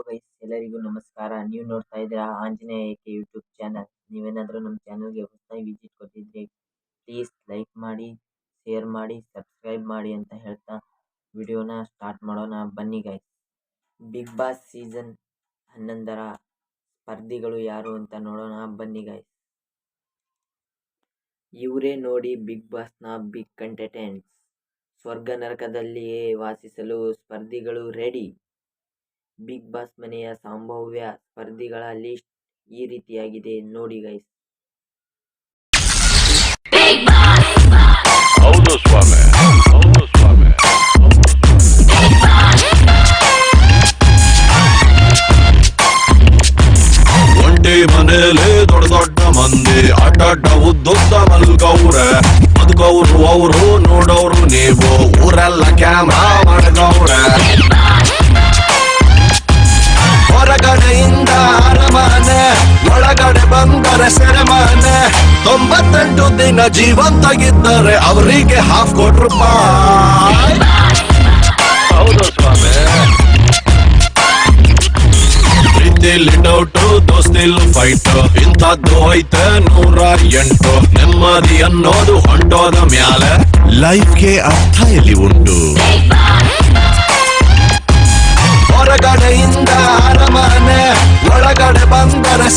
Guys, ಎಲ್ಲರಿಗೂ ನಮಸ್ಕಾರ. ನೀವು ನೋಡ್ತಾ ಇದ್ದೀರಾ ಆಂಜನೇಯ ಏಕೆ ಯೂಟ್ಯೂಬ್ ಚಾನಲ್. ನೀವೇನಾದರೂ ನಮ್ಮ ಚಾನಲ್ಗೆ ಹೊಸದಾಗಿ ವಿಸಿಟ್ ಕೊಟ್ಟಿದ್ರೆ ಪ್ಲೀಸ್ ಲೈಕ್ ಮಾಡಿ, ಶೇರ್ ಮಾಡಿ, ಸಬ್ಸ್ಕ್ರೈಬ್ ಮಾಡಿ ಅಂತ ಹೇಳ್ತಾ ವಿಡಿಯೋನ ಸ್ಟಾರ್ಟ್ ಮಾಡೋಣ. ಬನ್ನಿ ಗೈಸ್. ಬಿಗ್ ಬಾಸ್ ಸೀಸನ್ 11ರ ಸ್ಪರ್ಧಿಗಳು ಯಾರು ಅಂತ ನೋಡೋಣ. ಬನ್ನಿ ಗೈಸ್. ಇವರೇ ನೋಡಿ ಬಿಗ್ ಬಾಸ್ನ ಬಿಗ್ ಕಂಟೆಸ್ಟೆಂಟ್ಸ್. ಸ್ವರ್ಗ ನರಕದಲ್ಲಿಯೇ ವಾಸಿಸಲು ಸ್ಪರ್ಧಿಗಳು ರೆಡಿ. ಬಿಗ್ ಬಾಸ್ ಮನೆಯ ಸಂಭಾವ್ಯ ಸ್ಪರ್ಧಿಗಳ ಲಿಸ್ಟ್ ಈ ರೀತಿಯಾಗಿದೆ, ನೋಡಿ ಗೈಸ್. ಹೌದು ಸ್ವಾಮಿ, ಹೌದು ಸ್ವಾಮಿ. ಒಂಟಿ ಮನೇಲಿ ದೊಡ್ಡ ದೊಡ್ಡ ಮಂದಿ ಅಡ್ಡ ಉದ್ದುದ್ದ ಮಲ್ಗವ್ರೆ. ಬದುಕವ್ರು ಅವರು, ನೋಡೋರು ನೀವು, ಊರೆಲ್ಲ ಕ್ಯಾಮ್ರಾ ಮಾಡ್ಗವ್ರೆ. ಹೊರಗಡೆಯಿಂದ ಅರಮನೆ, ಒಳಗಡೆ ಬಂದರೆ ಸೆರೆಮನೆ. 98 ದಿನ ಜೀವಂತಾಗಿದ್ದರೆ ಅವರಿಗೆ ₹50,000. ಹೌದು ಸ್ವಾಮಿ. ಪ್ರೀತಿಲಿ ಡೌಟು, ದೋಸ್ತಿಲ್ ಫೈಟ್, ಇಂಥದ್ದು ಐತೆ 108. ನೆಮ್ಮದಿ ಅನ್ನೋದು ಹೊಂಟೋದ ಮ್ಯಾಲೆ ಲೈಫ್ಗೆ ಅರ್ಥ ಎಲ್ಲಿ ಉಂಟು. ಹೊರಗಡೆಯಿಂದ ಅರಮನೆ, ಒಳಗಡೆ ಬಂದರೆ